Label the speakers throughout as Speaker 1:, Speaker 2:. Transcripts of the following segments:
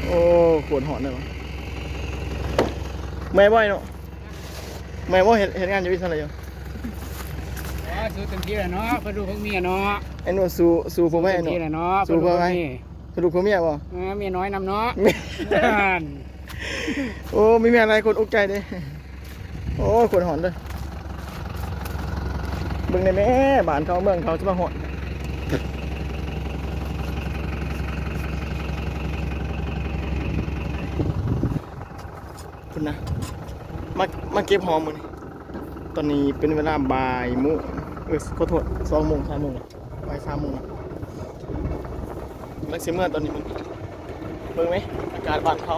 Speaker 1: โอ้ปวดหอนเลยวะแม่บ่อยเนาะแม่บ่เห็นงานอยู่อิสราเอล
Speaker 2: สู้เต็มที่เลยเนาะเพื่อดูพวกเมียเนาะ
Speaker 1: ไอ้หนูสู้พ่อแม่หนูสู้พ่อแม่สรุปพ่อเมียบ่
Speaker 2: เมียน้อยนำเนาะ
Speaker 1: โอ้ไม่มีอะไรคนอุกใจดิโอ้คนหอนเลยเบิ่งในแม่บ้านเขาเมืองเขาจะมาหอนคุณนะมาเก็บหอมมือนี่ตอนนี้เป็นเวลาบ่ายโมงขอโทษ2 โมง 3 โมงบ่าย 3 โมงลักเสียเมื่อตอนนี้มันเบิ่งไหมอากาศบ้านเขา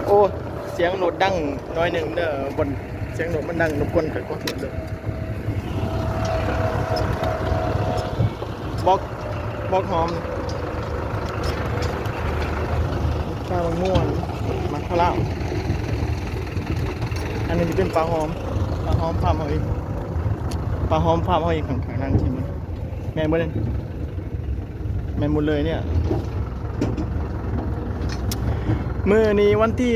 Speaker 1: โอ้เสียงโหนดดังน้อยหนึ่งเด้อบนเสียงโหนดมันดังรบกวนกันก็เถิดเด้อบอกหอมปลาบางม่วนมันข้าวเหล้าอันนี้จะเป็นปลาหอมฟาร์มเขาเองปลาหอมฟาร์มเขาเองข้างๆนั่นทีมันแม่หมดเลยแม่หมดเลยเนี่ยมื้อนี้วันที่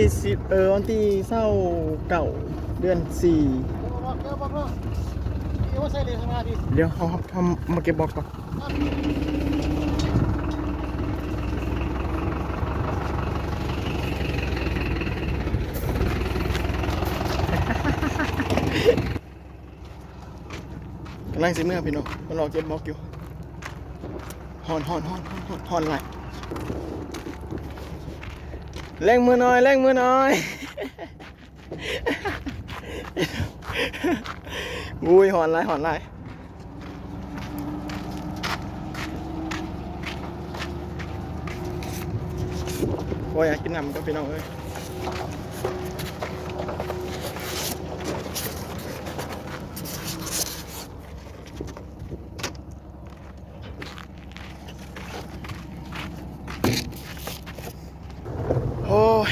Speaker 1: วันที่29เดือน4เดี๋ยวเขาทำมาเก็บบอกก่อนกำลังสิเมื่อพี่น้องมันรอเก็บบอกอยู่ฮอนไหลแรงมือหน่อยอุ้ยหอนไหลโอ้ยอยากกินน้ำกับพี่น้องเอ้ยโอ้ย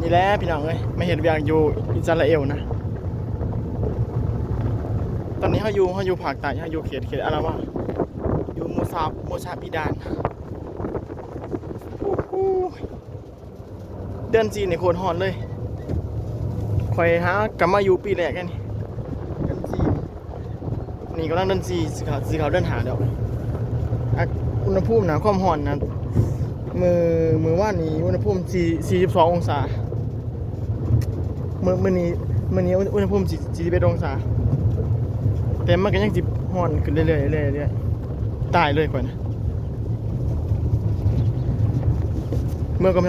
Speaker 1: นี่แหละพี่น้องเอ้ยไม่เห็นอย่างอยู่อิสราเอลนะตอนนี้เขาอยู่ภาคใต้เขาอยู่เขตอะไรวะอยู่มูซาบิดานเดือน4ในโคตรฮอนเลยคอยหากลับมาอยู่ปีแรกกันนี่เดือน4นี่กำลังเดือน4สีขาวเดือน5เดี๋ยวอุณหภูมินะความร้อนนะมือว่านนี้อุณหภูมิ42 องศามื้อนี้อุณหภูมิ41 องศาแต่มันก็ยังสิร้อนขึ้นเรื่อยๆตายเลยก่อนนะเมื่อก่อน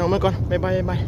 Speaker 1: บ๊ายบาย